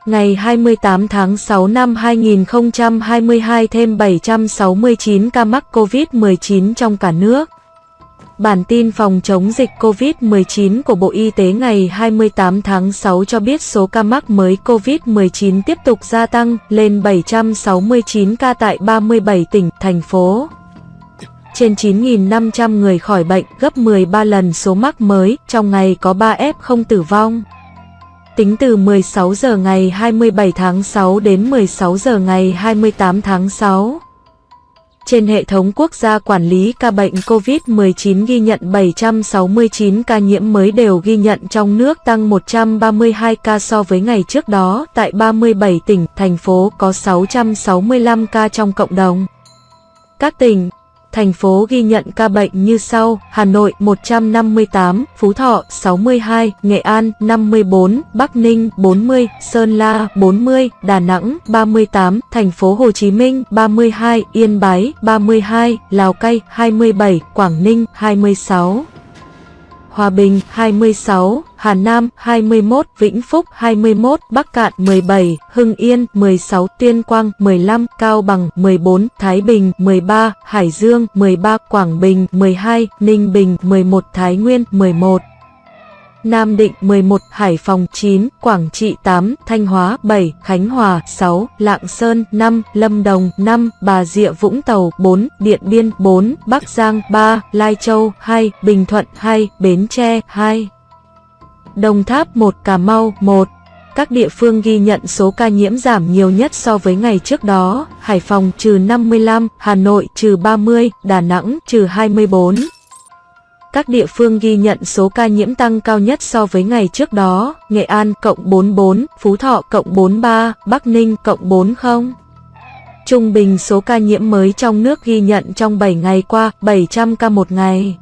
Ngày 28 tháng 6 năm 2022 thêm 769 ca mắc COVID-19 trong cả nước. Bản tin phòng chống dịch COVID-19 của Bộ Y tế ngày 28 tháng 6 cho biết số ca mắc mới COVID-19 tiếp tục gia tăng lên 769 ca tại 37 tỉnh, thành phố. Trên 9.500 người khỏi bệnh, gấp 13 lần số mắc mới, trong ngày có 3 F0 tử vong. Tính từ 16 giờ ngày 27 tháng 6 đến 16 giờ ngày 28 tháng 6. Trên hệ thống quốc gia quản lý ca bệnh COVID-19 ghi nhận 769 ca nhiễm mới đều ghi nhận trong nước, tăng 132 ca so với ngày trước đó. Tại 37 tỉnh, thành phố có 665 ca trong cộng đồng. Các tỉnh, thành phố ghi nhận ca bệnh như sau: Hà Nội 158, Phú Thọ 62, Nghệ An 54, Bắc Ninh 40, Sơn La 40, Đà Nẵng 38, Thành phố Hồ Chí Minh 32, Yên Bái 32, Lào Cai 27, Quảng Ninh 26, Hòa Bình 26, Hà Nam 21, Vĩnh Phúc 21, Bắc Cạn 17, Hưng Yên 16, Tuyên Quang 15, Cao Bằng 14, Thái Bình 13, Hải Dương 13, Quảng Bình 12, Ninh Bình 11, Thái Nguyên 11, Nam Định 11, Hải Phòng 9, Quảng Trị 8, Thanh Hóa 7, Khánh Hòa 6, Lạng Sơn 5, Lâm Đồng 5, Bà Rịa Vũng Tàu 4, Điện Biên 4, Bắc Giang 3, Lai Châu 2, Bình Thuận 2, Bến Tre 2, Đồng Tháp 1, Cà Mau 1. Các địa phương ghi nhận số ca nhiễm giảm nhiều nhất so với ngày trước đó: Hải Phòng -55, Hà Nội -30, Đà Nẵng -24. Các địa phương ghi nhận số ca nhiễm tăng cao nhất so với ngày trước đó: Nghệ An +44, Phú Thọ +43, Bắc Ninh +40. Trung bình số ca nhiễm mới trong nước ghi nhận trong 7 ngày qua 700 ca một ngày.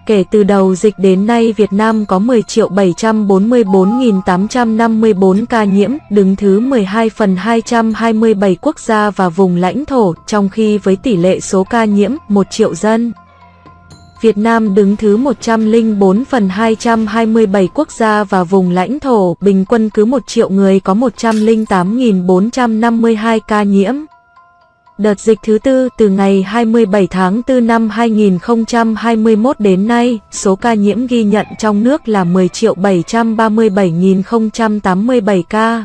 Kể từ đầu dịch đến nay, Việt Nam có 10.744.854 ca nhiễm, đứng thứ 12 phần 227 quốc gia và vùng lãnh thổ, trong khi với tỷ lệ số ca nhiễm 1 triệu dân, Việt Nam đứng thứ 104 phần 227 quốc gia và vùng lãnh thổ, bình quân cứ 1 triệu người có 108.452 ca nhiễm. Đợt dịch thứ tư từ ngày 27 tháng 4 năm 2021 đến nay, số ca nhiễm ghi nhận trong nước là 10.737.087 ca.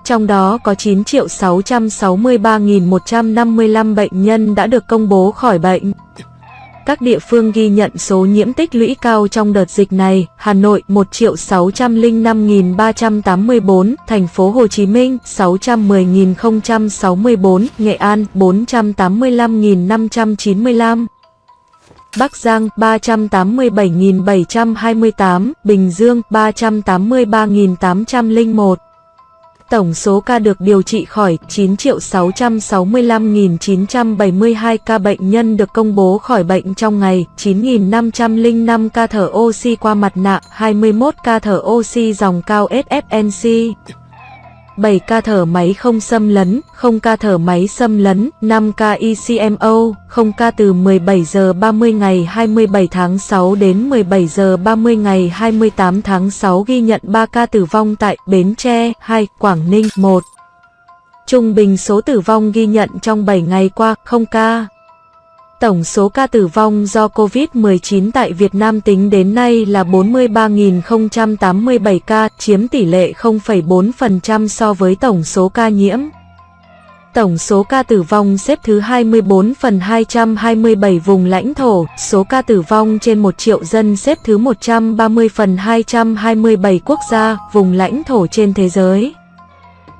Trong đó có 9.663.155 bệnh nhân đã được công bố khỏi bệnh. Các địa phương ghi nhận số nhiễm tích lũy cao trong đợt dịch này: Hà Nội 1.605.384, Thành phố Hồ Chí Minh 610.064, Nghệ An 485.595, Bắc Giang 387.728, Bình Dương 383.801. Tổng số ca được điều trị khỏi 9.665.972 ca. Bệnh nhân được công bố khỏi bệnh trong ngày: 9.505 ca thở oxy qua mặt nạ, 21 ca thở oxy dòng cao SFNC, 7 ca thở máy không xâm lấn, 0 ca thở máy xâm lấn, 5 ca ECMO, 0 ca. Từ 17 giờ 30 ngày 27 tháng 6 đến 17 giờ 30 ngày 28 tháng 6 ghi nhận 3 ca tử vong tại Bến Tre 2, Quảng Ninh 1. Trung bình số tử vong ghi nhận trong 7 ngày qua 0 ca. Tổng số ca tử vong do COVID-19 tại Việt Nam tính đến nay là 43.087 ca, chiếm tỷ lệ 0,4% so với tổng số ca nhiễm. Tổng số ca tử vong xếp thứ 24 phần 227 vùng lãnh thổ, số ca tử vong trên 1 triệu dân xếp thứ 130 phần 227 quốc gia, vùng lãnh thổ trên thế giới.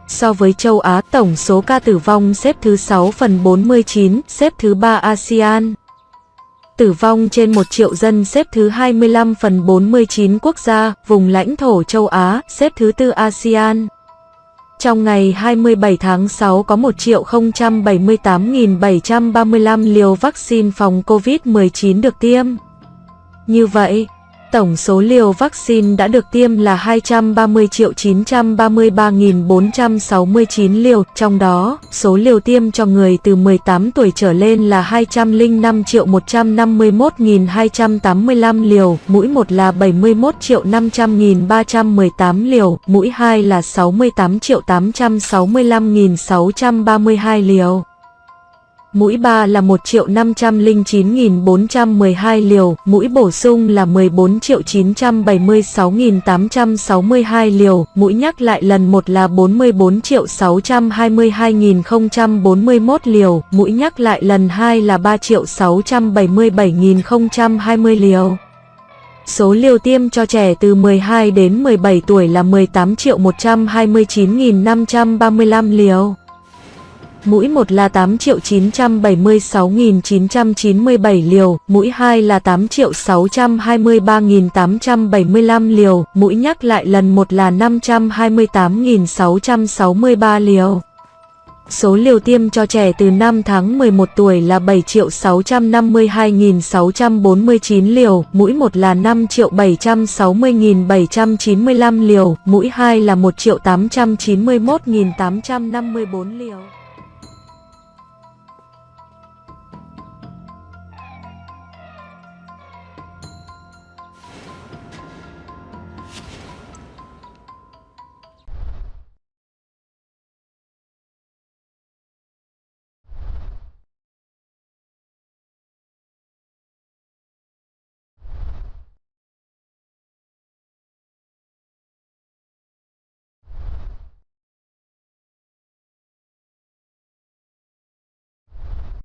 So với châu Á, tổng số ca tử vong xếp thứ 6 phần 49, xếp thứ 3 ASEAN. Tử vong trên 1 triệu dân xếp thứ 25 phần 49 quốc gia, vùng lãnh thổ châu Á, xếp thứ 4 ASEAN. Trong ngày 27 tháng 6 có 1.078.735 liều vaccine phòng COVID-19 được tiêm. Như vậy, tổng số liều vaccine đã được tiêm là 230.933.469 liều, trong đó, số liều tiêm cho người từ 18 tuổi trở lên là 205.151.285 liều, mũi 1 là 71.500.318 liều, mũi 2 là 68.865.632 liều. Mũi 3 là 1.509.412 liều, mũi bổ sung là 14.976.862 liều, mũi nhắc lại lần 1 là 44.622.041 liều, mũi nhắc lại lần 2 là 3.677.020 liều. Số liều tiêm cho trẻ từ 12 đến 17 tuổi là 18.129.535 liều. Mũi 1 là 8.976.997 liều, mũi 2 là 8.623.875 liều, mũi nhắc lại lần 1 là 528.663 liều. Số liều tiêm cho trẻ từ 5 tháng 11 tuổi là 7.652.649 liều, mũi 1 là 5.760.795 liều, mũi 2 là 1.891.854 liều.